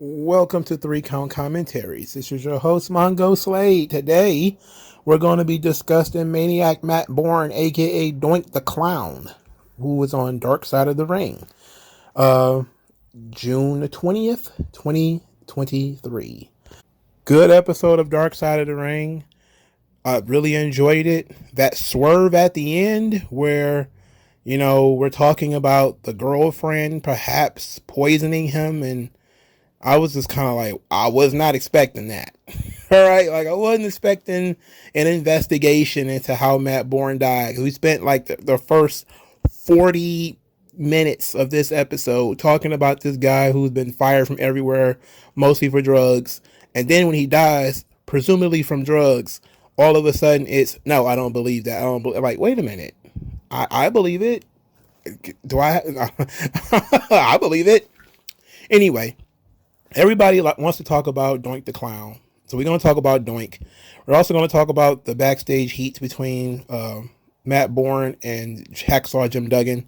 Welcome to 3 Count Commentaries. This is your host, MagMongoSlade. Today, we're going to be discussing Maniac Matt Bourne, aka Doink the Clown, who was on Dark Side of the Ring, June the 20th, 2023. Good episode of Dark Side of the Ring. I really enjoyed it. That swerve at the end where, we're talking about the girlfriend perhaps poisoning him, and I was just kind of like, I was not expecting that. All right. Like, I wasn't expecting an investigation into how Matt Bourne died. We spent like the first 40 minutes of this episode talking about this guy who's been fired from everywhere, mostly for drugs. And then when he dies, presumably from drugs, all of a sudden it's, no, I don't believe that. Like, wait a minute. I believe it. Do I? I believe it. Anyway. Everybody wants to talk about Doink the Clown. So we're going to talk about Doink. We're also going to talk about the backstage heat between Matt Bourne and Hacksaw Jim Duggan.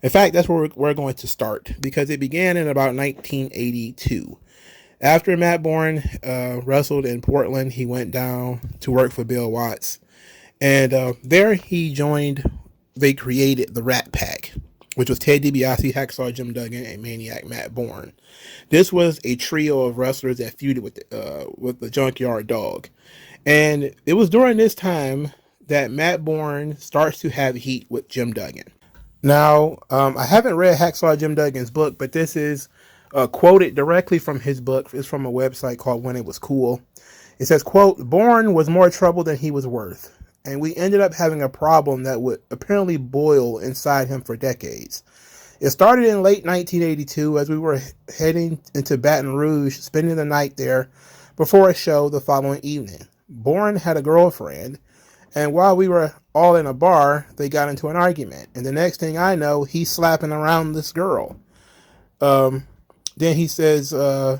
In fact, that's where we're going to start, because it began in about 1982. After Matt Bourne wrestled in Portland, he went down to work for Bill Watts. And there they created the Rat Pack, which was Ted DiBiase, Hacksaw Jim Duggan, and Maniac Matt Bourne. This was a trio of wrestlers that feuded with the Junkyard Dog. And it was during this time that Matt Bourne starts to have heat with Jim Duggan. Now, I haven't read Hacksaw Jim Duggan's book, but this is quoted directly from his book. It's from a website called When It Was Cool. It says, quote, "Bourne was more trouble than he was worth, and we ended up having a problem that would apparently boil inside him for decades. It started in late 1982 as we were heading into Baton Rouge, spending the night there before a show the following evening. Bourne had a girlfriend, and while we were all in a bar, they got into an argument. And the next thing I know, he's slapping around this girl. Then he says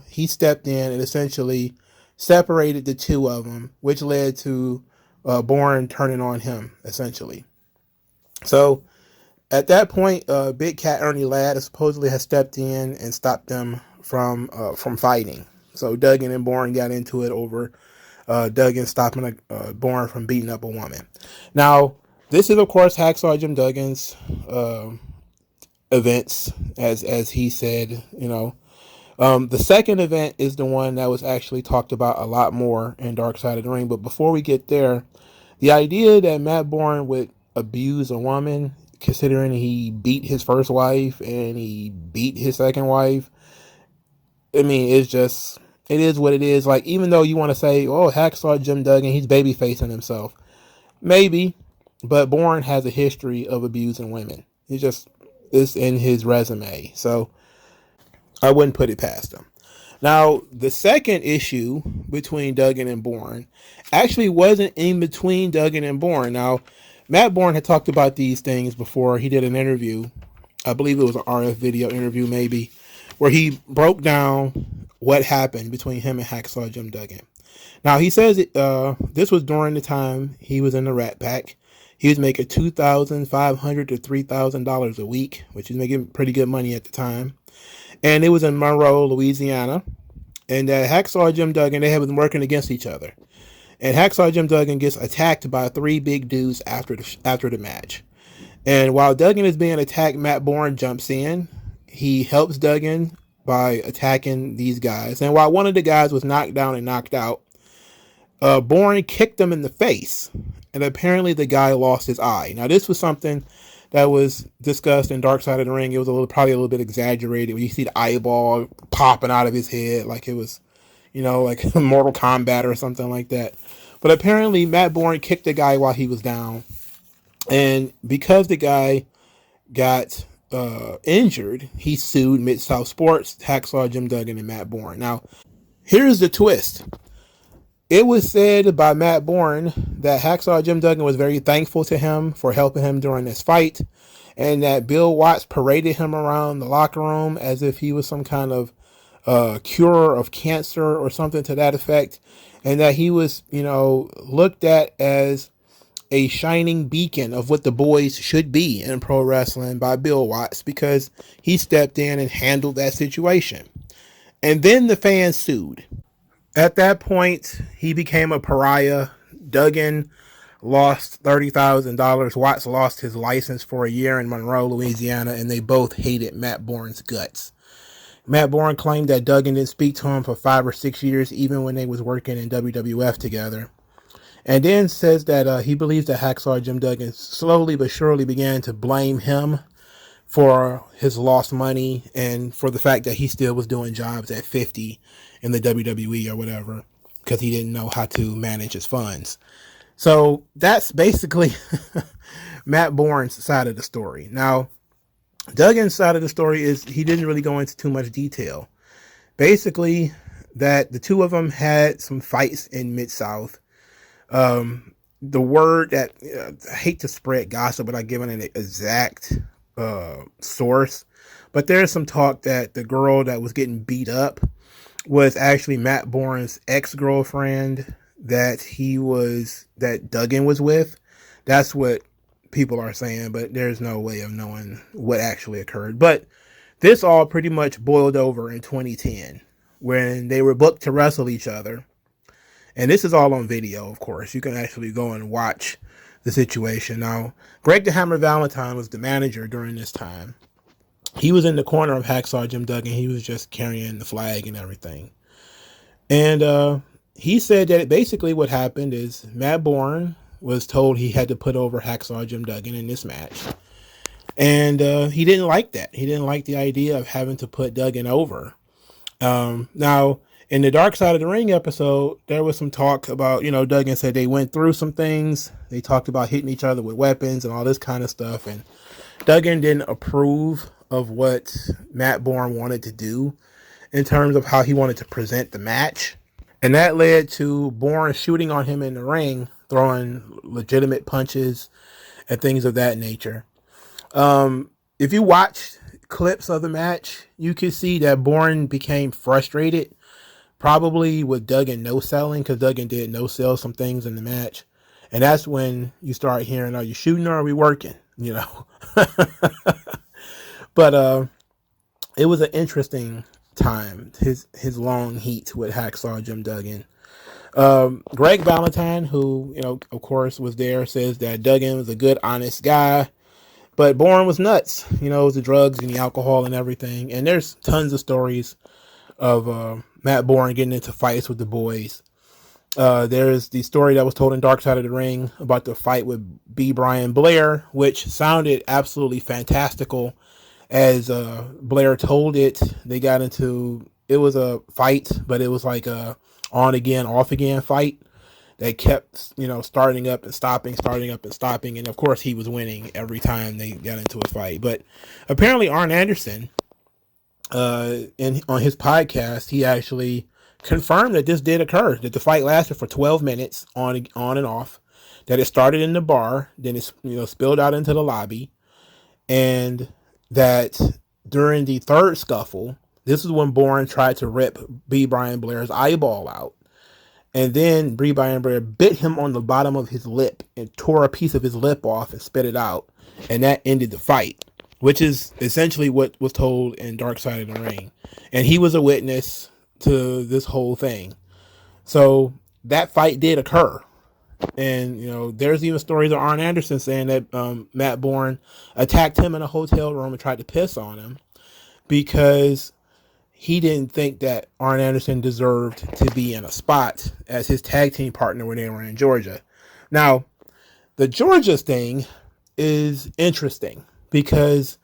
he stepped in and essentially separated the two of them, which led to Bourne turning on him, essentially. So at that point, Big Cat Ernie Ladd supposedly has stepped in and stopped them from fighting. So Duggan and Bourne got into it over Duggan stopping Bourne from beating up a woman. Now, this is, of course, Hacksaw Jim Duggan's events, as he said, The second event is the one that was actually talked about a lot more in Dark Side of the Ring. But before we get there, the idea that Matt Bourne would abuse a woman, considering he beat his first wife and he beat his second wife, I mean, it is what it is. Like, even though you want to say, oh, Hacksaw Jim Duggan, he's baby facing himself. Maybe, but Bourne has a history of abusing women. It's in his resume. So I wouldn't put it past him. Now, the second issue between Duggan and Bourne actually wasn't in between Duggan and Bourne. Now, Matt Bourne had talked about these things before. He did an interview. I believe it was an RF video interview, maybe, where he broke down what happened between him and Hacksaw Jim Duggan. Now, he says this was during the time he was in the Rat Pack. He was making $2,500 to $3,000 a week, which is making pretty good money at the time. And it was in Monroe, Louisiana. And Hacksaw Jim Duggan, they had been working against each other. And Hacksaw Jim Duggan gets attacked by 3 big dudes after the match. And while Duggan is being attacked, Matt Bourne jumps in. He helps Duggan by attacking these guys. And while one of the guys was knocked down and knocked out, Bourne kicked him in the face. And apparently the guy lost his eye. Now, this was something that was discussed in Dark Side of the Ring. It was probably a little bit exaggerated. When you see the eyeball popping out of his head like it was, like Mortal Kombat or something like that. But apparently Matt Bourne kicked the guy while he was down. And because the guy got injured, he sued Mid-South Sports, Hacksaw Jim Duggan, and Matt Bourne. Now, here's the twist. It was said by Matt Bourne that Hacksaw Jim Duggan was very thankful to him for helping him during this fight, and that Bill Watts paraded him around the locker room as if he was some kind of cure of cancer or something to that effect, and that he was, looked at as a shining beacon of what the boys should be in pro wrestling by Bill Watts, because he stepped in and handled that situation. And then the fans sued. At that point, he became a pariah. Duggan lost $30,000. Watts lost his license for a year in Monroe, Louisiana, and they both hated Matt Bourne's guts. Matt Bourne claimed that Duggan didn't speak to him for 5 or 6 years, even when they was working in WWF together. And then says that he believes that Hacksaw Jim Duggan slowly but surely began to blame him for his lost money and for the fact that he still was doing jobs at 50 in the WWE or whatever, because he didn't know how to manage his funds. So that's basically Matt Bourne's side of the story. Now, Duggan's side of the story is he didn't really go into too much detail. Basically, that the two of them had some fights in Mid-South. The word that I hate to spread gossip without giving an exact source, but there's some talk that the girl that was getting beat up was actually Matt Bourne's ex-girlfriend that Duggan was with. That's what people are saying, but there's no way of knowing what actually occurred. But this all pretty much boiled over in 2010 when they were booked to wrestle each other. And this is all on video, of course. You can actually go and watch the situation. Now, Greg the Hammer Valentine was the manager during this time. He was in the corner of Hacksaw Jim Duggan. He was just carrying the flag and everything. And he said that basically what happened is Matt Bourne was told he had to put over Hacksaw Jim Duggan in this match. And he didn't like that. He didn't like the idea of having to put Duggan over. Now, in the Dark Side of the Ring episode, there was some talk about, Duggan said they went through some things. They talked about hitting each other with weapons and all this kind of stuff. And Duggan didn't approve of what Matt Bourne wanted to do in terms of how he wanted to present the match. And that led to Bourne shooting on him in the ring, throwing legitimate punches and things of that nature. If you watch clips of the match, you can see that Bourne became frustrated, probably with Duggan no-selling, because Duggan did no-sell some things in the match. And that's when you start hearing, are you shooting or are we working? But it was an interesting time, his long heat with Hacksaw Jim Duggan. Greg Valentine, who, of course was there, says that Duggan was a good, honest guy, but Bourne was nuts. It was the drugs and the alcohol and everything. And there's tons of stories of Matt Bourne getting into fights with the boys. There's the story that was told in Dark Side of the Ring about the fight with B. Brian Blair, which sounded absolutely fantastical. As Blair told it, they got into, it was a fight, but it was like a on again, off again fight. They kept, starting up and stopping, and of course he was winning every time they got into a fight. But apparently Arn Anderson, on his podcast, he actually confirmed that this did occur, that the fight lasted for 12 minutes on and off, that it started in the bar, then it spilled out into the lobby, and that during the third scuffle, this is when Bourne tried to rip B. Brian Blair's eyeball out. And then B. Brian Blair bit him on the bottom of his lip and tore a piece of his lip off and spit it out. And that ended the fight, which is essentially what was told in Dark Side of the Ring. And he was a witness to this whole thing. So that fight did occur. And, there's even stories of Arn Anderson saying that Matt Bourne attacked him in a hotel room and tried to piss on him because he didn't think that Arn Anderson deserved to be in a spot as his tag team partner when they were in Georgia. Now, the Georgia thing is interesting because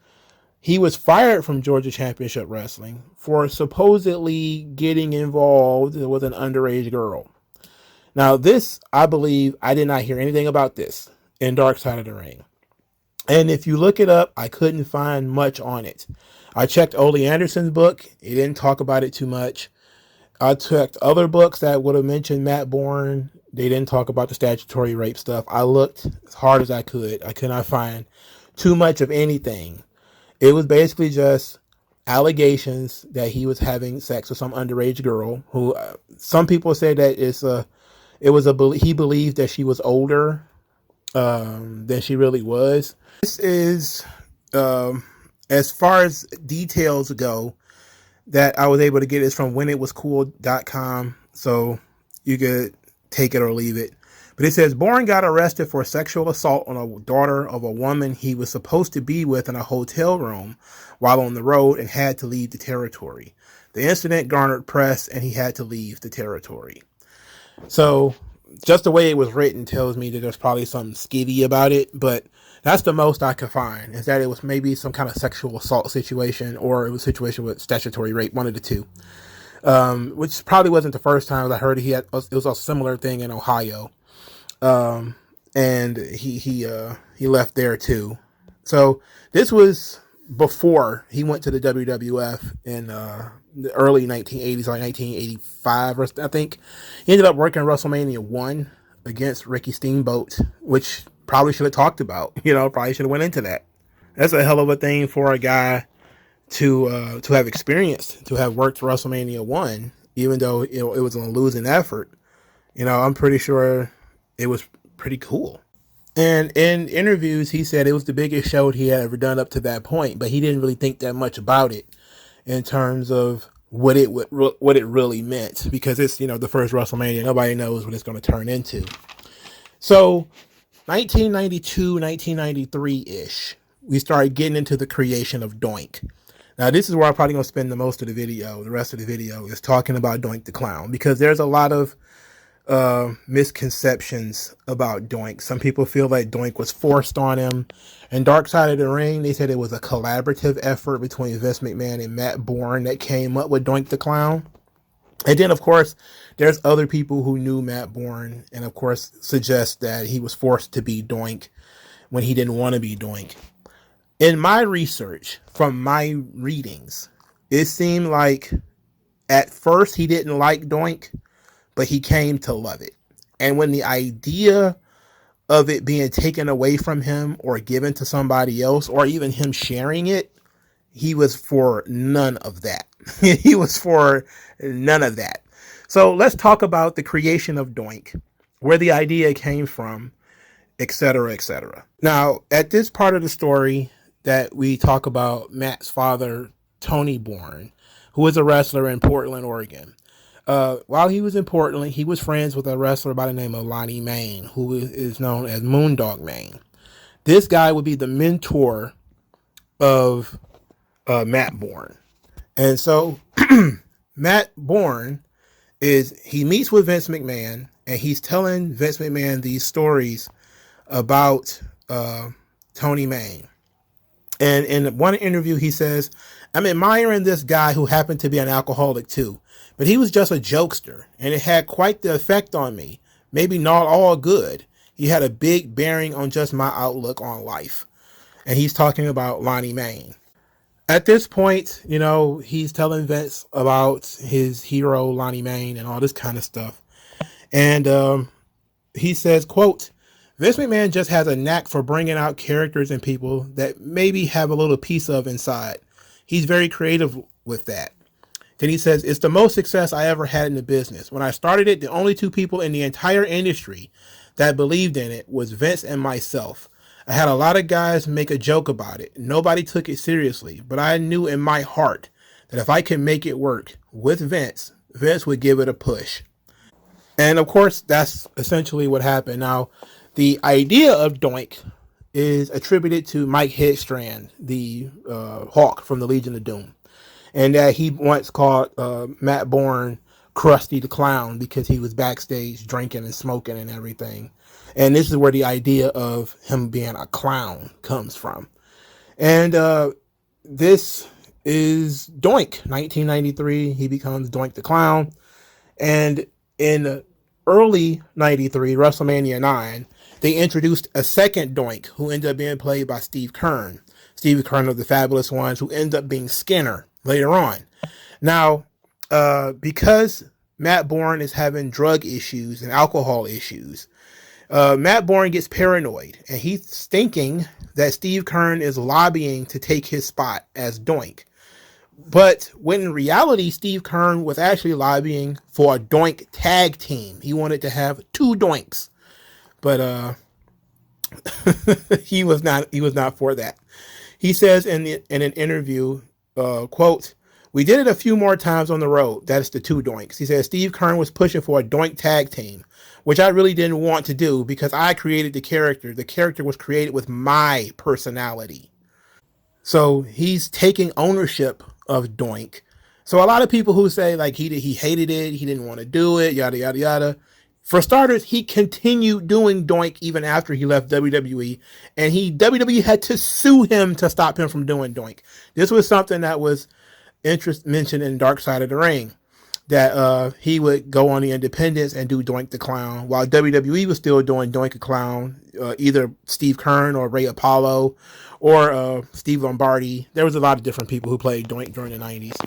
he was fired from Georgia Championship Wrestling for supposedly getting involved with an underage girl. Now, this, I believe, I did not hear anything about this in Dark Side of the Ring. And if you look it up, I couldn't find much on it. I checked Ole Anderson's book. He didn't talk about it too much. I checked other books that would have mentioned Matt Bourne. They didn't talk about the statutory rape stuff. I looked as hard as I could. I could not find too much of anything. It was basically just allegations that he was having sex with some underage girl who some people say that he believed that she was older than she really was. This is, as far as details go, that I was able to get is from whenitwascool.com. So you could take it or leave it. But it says Bourne got arrested for sexual assault on a daughter of a woman he was supposed to be with in a hotel room while on the road and had to leave the territory. The incident garnered press and he had to leave the territory. So just the way it was written tells me that there's probably something skitty about it, but that's the most I could find, is that it was maybe some kind of sexual assault situation, or it was a situation with statutory rape, one of the two. Which probably wasn't the first time I heard it was a similar thing in Ohio. And he left there too. So this was before he went to the WWF in the early 1980s, like 1985, or I think. He ended up working WrestleMania 1 against Ricky Steamboat, which probably should have talked about. Probably should have went into that. That's a hell of a thing for a guy to have experienced, to have worked WrestleMania 1, even though it was a losing effort. I'm pretty sure it was pretty cool. And in interviews, he said it was the biggest show he had ever done up to that point, but he didn't really think that much about it in terms of what it really meant, because it's, the first WrestleMania. Nobody knows what it's going to turn into. So 1992, 1993-ish, we started getting into the creation of Doink. Now, this is where I'm probably going to spend the rest of the video is talking about Doink the Clown, because there's a lot of misconceptions about Doink. Some people feel like Doink was forced on him. And Dark Side of the Ring, they said it was a collaborative effort between Vince McMahon and Matt Bourne that came up with Doink the Clown. And then, of course, there's other people who knew Matt Bourne and, of course, suggest that he was forced to be Doink when he didn't want to be Doink. In my research, from my readings, it seemed like at first he didn't like Doink, but he came to love it. And when the idea of it being taken away from him or given to somebody else, or even him sharing it, he was for none of that. He was for none of that. So let's talk about the creation of Doink, where the idea came from, etc., etc. Now, at this part of the story that we talk about Matt's father, Tony Bourne, who was a wrestler in Portland, Oregon. While he was in Portland, he was friends with a wrestler by the name of Lonnie Main, who is known as Moondog Main. This guy would be the mentor of Matt Bourne. And so Matt Bourne he meets with Vince McMahon, and he's telling Vince McMahon these stories about Tony Main. And in one interview, he says, I'm admiring this guy who happened to be an alcoholic too, but he was just a jokester, and it had quite the effect on me. Maybe not all good. He had a big bearing on just my outlook on life. And he's talking about Lonnie Main. At this point, he's telling Vince about his hero, Lonnie Main, and all this kind of stuff. And he says, quote, Vince McMahon just has a knack for bringing out characters and people that maybe have a little piece of inside. He's very creative with that. Then he says, it's the most success I ever had in the business. When I started it, the only two people in the entire industry that believed in it was Vince and myself. I had a lot of guys make a joke about it. Nobody took it seriously, but I knew in my heart that if I could make it work with Vince, Vince would give it a push. And of course, that's essentially what happened. Now, the idea of Doink is attributed to Mike Headstrand, the Hawk from the Legion of Doom. And that he once called Matt Bourne Krusty the Clown because he was backstage drinking and smoking and everything. And this is where the idea of him being a clown comes from. And this is Doink. 1993, he becomes Doink the Clown. And in early 93, WrestleMania 9, they introduced a second Doink who ended up being played by Steve Keirn. Steve Keirn of the Fabulous Ones, who ends up being Skinner later on. Now, because Matt Bourne is having drug issues and alcohol issues, Matt Bourne gets paranoid, and he's thinking that Steve Keirn is lobbying to take his spot as Doink. But when in reality, Steve Keirn was actually lobbying for a Doink tag team. He wanted to have two Doinks, but he was not for that. He says in an interview, quote, We did it a few more times on the road. That's the two Doinks. He said Steve Keirn was pushing for a Doink tag team, which I really didn't want to do because I created the character. The character was created with my personality. So he's taking ownership of Doink. So a lot of people who say like he hated it, he didn't want to do it, yada yada yada. For starters, he continued doing Doink even after he left WWE, and WWE had to sue him to stop him from doing Doink. This was something that was mentioned in Dark Side of the Ring, that he would go on the independents and do Doink the Clown, while WWE was still doing Doink the Clown, either Steve Keirn or Ray Apollo or Steve Lombardi. There was a lot of different people who played Doink during the 90s,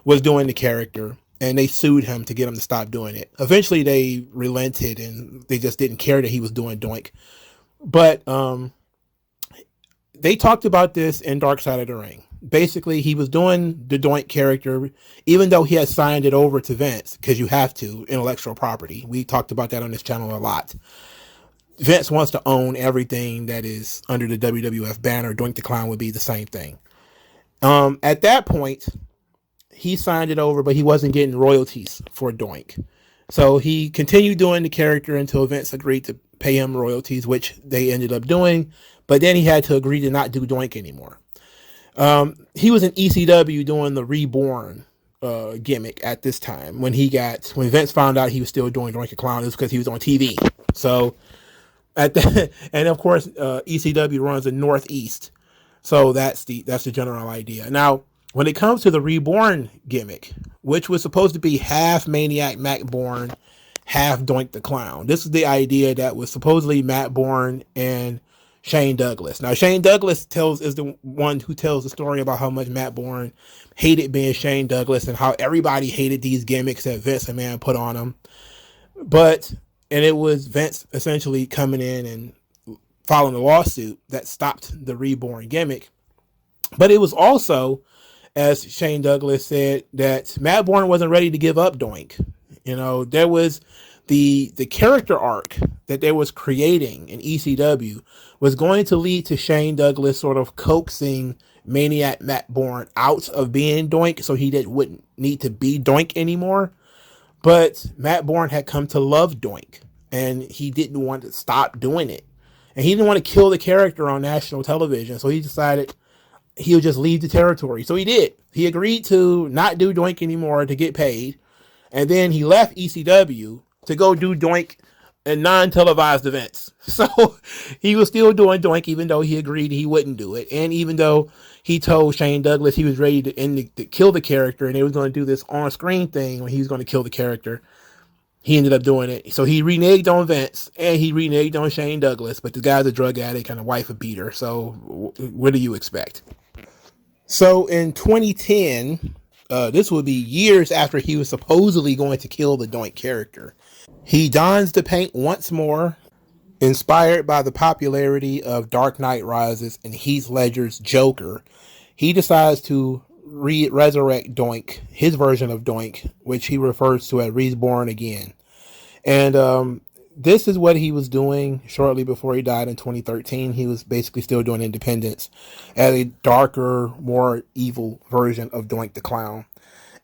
was doing the character, and they sued him to get him to stop doing it. Eventually they relented and they just didn't care that he was doing Doink. But they talked about this in Dark Side of the Ring. Basically, he was doing the Doink character, even though he had signed it over to Vince, because you have to, intellectual property. We talked about that on this channel a lot. Vince wants to own everything that is under the WWF banner. Doink the Clown would be the same thing. At that point, he signed it over, but he wasn't getting royalties for Doink. So he continued doing the character until Vince agreed to pay him royalties, which they ended up doing. But then he had to agree to not do Doink anymore. He was in ECW doing the Reborn gimmick at this time. When Vince found out he was still doing Doink the Clown, it was because he was on TV. So and of course ECW runs in Northeast. So that's the general idea. Now, when it comes to the Reborn gimmick, which was supposed to be half Maniac Matt Bourne, half Doink the Clown. This is the idea that was supposedly Matt Bourne and Shane Douglas. Now, Shane Douglas is the one who tells the story about how much Matt Bourne hated being Shane Douglas and how everybody hated these gimmicks that Vince McMahon put on him. And it was Vince essentially coming in and filing a lawsuit that stopped the Reborn gimmick. But it was also, as Shane Douglas said, that Matt Bourne wasn't ready to give up Doink. You know, there was the character arc that they was creating in ECW was going to lead to Shane Douglas sort of coaxing Maniac Matt Bourne out of being Doink, so he wouldn't need to be Doink anymore. But Matt Bourne had come to love Doink, and he didn't want to stop doing it. And he didn't want to kill the character on national television, so he decided he would just leave the territory. So he did. He agreed to not do Doink anymore to get paid. And then he left ECW to go do Doink in non-televised events. So he was still doing Doink, even though he agreed he wouldn't do it. And even though he told Shane Douglas he was ready to kill the character, and they was going to do this on-screen thing when he was going to kill the character, he ended up doing it. So he reneged on Vince, and he reneged on Shane Douglas. But the guy's a drug addict and a wife a beater. So what do you expect? So in 2010, this would be years after he was supposedly going to kill the Doink character, he dons the paint once more, inspired by the popularity of Dark Knight Rises and Heath Ledger's Joker. He decides to resurrect Doink, his version of Doink, which he refers to as Reborn again. And this is what he was doing shortly before he died in 2013. He was basically still doing Independence as a darker, more evil version of Doink the Clown.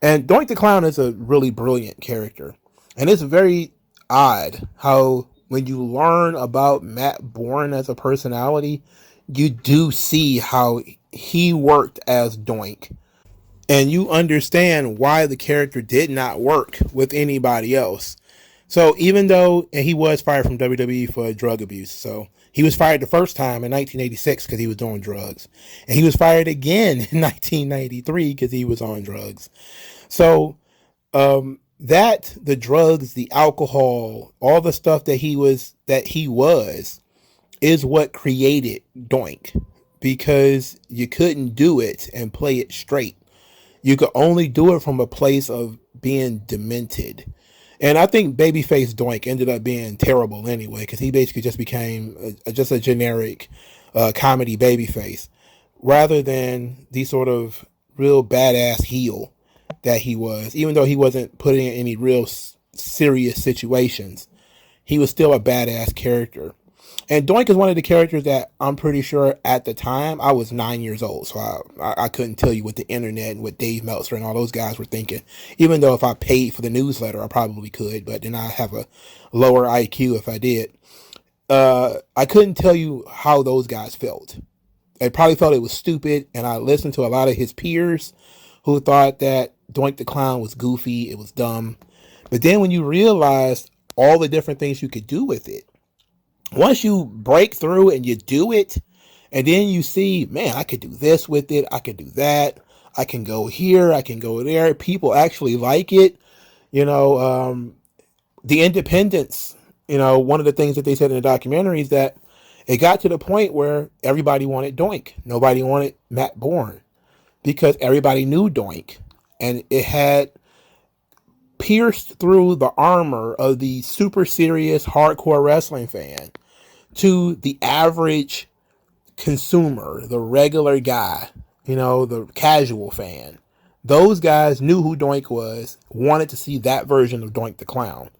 And Doink the Clown is a really brilliant character. And it's very odd how when you learn about Matt Bourne as a personality, you do see how he worked as Doink. And you understand why the character did not work with anybody else. So even though he was fired from WWE for drug abuse, so he was fired the first time in 1986 because he was doing drugs. And he was fired again in 1993 because he was on drugs. So the drugs, the alcohol, all the stuff that he was is what created Doink, because you couldn't do it and play it straight. You could only do it from a place of being demented. And I think babyface Doink ended up being terrible anyway, because he basically just became just a generic comedy babyface, rather than the sort of real badass heel that he was. Even though he wasn't put in any real serious situations, he was still a badass character. And Doink is one of the characters that I'm pretty sure at the time I was 9 years old, so I couldn't tell you what the internet and what Dave Meltzer and all those guys were thinking. Even though if I paid for the newsletter, I probably could, but then I have a lower IQ if I did. I couldn't tell you how those guys felt. They probably felt it was stupid, and I listened to a lot of his peers who thought that Doink the Clown was goofy, it was dumb. But then when you realize all the different things you could do with it, once you break through and you do it, and then you see, man, I could do this with it, I could do that, I can go here, I can go there, people actually like it. The independence, one of the things that they said in the documentary is that it got to the point where everybody wanted Doink. Nobody wanted Matt Bourne because everybody knew Doink, and it had pierced through the armor of the super serious hardcore wrestling fan to the average consumer, the regular guy, the casual fan. Those guys knew who Doink was, wanted to see that version of Doink the Clown.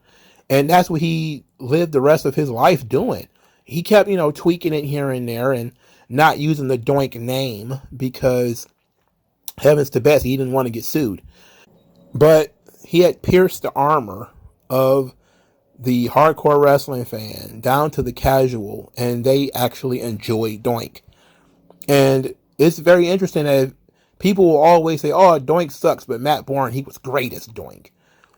And that's what he lived the rest of his life doing. He kept, tweaking it here and there and not using the Doink name because, heavens to best, he didn't want to get sued. But he had pierced the armor of the hardcore wrestling fan down to the casual, and they actually enjoyed Doink. And it's very interesting that people will always say, oh, Doink sucks, but Matt Bourne, he was great as Doink.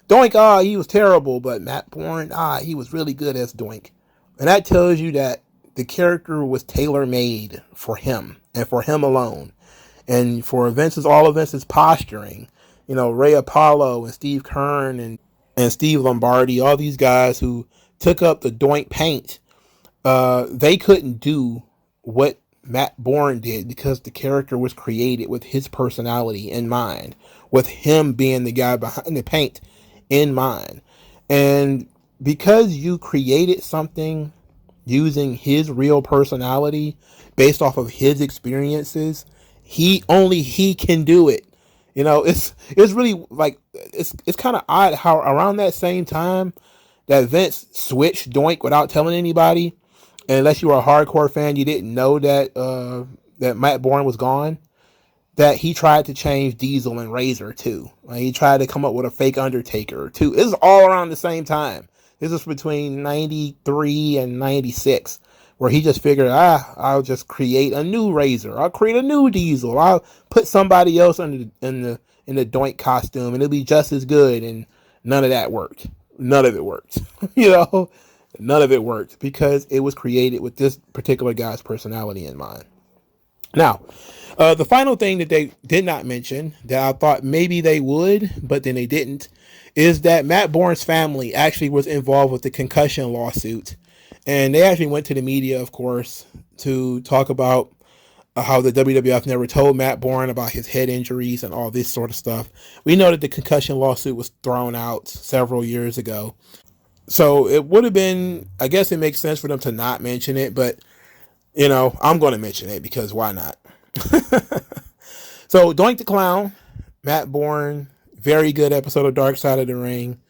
Doink, he was terrible, but Matt Bourne, he was really good as Doink. And that tells you that the character was tailor-made for him and for him alone. And for all of Vince's posturing, Ray Apollo and Steve Kern and Steve Lombardi, all these guys who took up the Doink paint, they couldn't do what Matt Bourne did because the character was created with his personality in mind, with him being the guy behind the paint in mind. And because you created something using his real personality based off of his experiences, he can do it. It's really like, it's kind of odd how around that same time that Vince switched Doink without telling anybody, and unless you were a hardcore fan, you didn't know that that Matt Bourne was gone, that he tried to change Diesel and Razor too. Like, he tried to come up with a fake Undertaker too. This is all around the same time. This is between 93 and 96, where he just figured, I'll just create a new Razor. I'll create a new Diesel. I'll put somebody else in the Doink costume, and it'll be just as good. And none of that worked. None of it worked. None of it worked because it was created with this particular guy's personality in mind. Now, the final thing that they did not mention that I thought maybe they would, but then they didn't, is that Matt Bourne's family actually was involved with the concussion lawsuit. And they actually went to the media, of course, to talk about how the WWF never told Matt Bourne about his head injuries and all this sort of stuff. We know that the concussion lawsuit was thrown out several years ago. So it would have been, I guess it makes sense for them to not mention it, but, I'm going to mention it because why not? So Doink the Clown, Matt Bourne, very good episode of Dark Side of the Ring.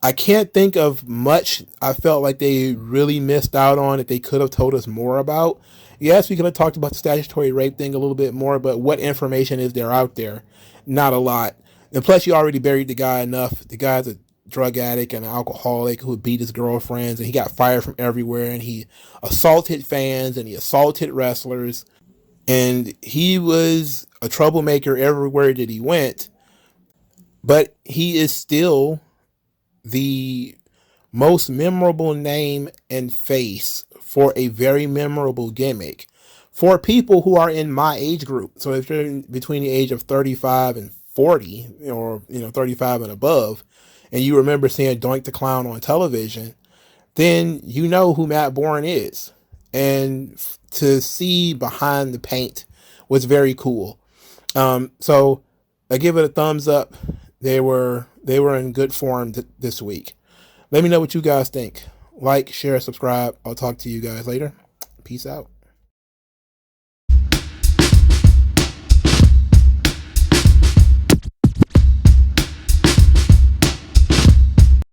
I can't think of much I felt like they really missed out on that they could have told us more about. Yes, we could have talked about the statutory rape thing a little bit more, but what information is there out there? Not a lot. And plus, you already buried the guy enough. The guy's a drug addict and an alcoholic who beat his girlfriends, and he got fired from everywhere, and he assaulted fans, and he assaulted wrestlers, and he was a troublemaker everywhere that he went. But he is still the most memorable name and face for a very memorable gimmick for people who are in my age group. So if you're between the age of 35 and 40, or 35 and above, and you remember seeing Doink the Clown on television, then you know who Matt Bourne is. And to see behind the paint was very cool. So I give it a thumbs up. They were in good form this week. Let me know what you guys think. Like, share, subscribe. I'll talk to you guys later. Peace out.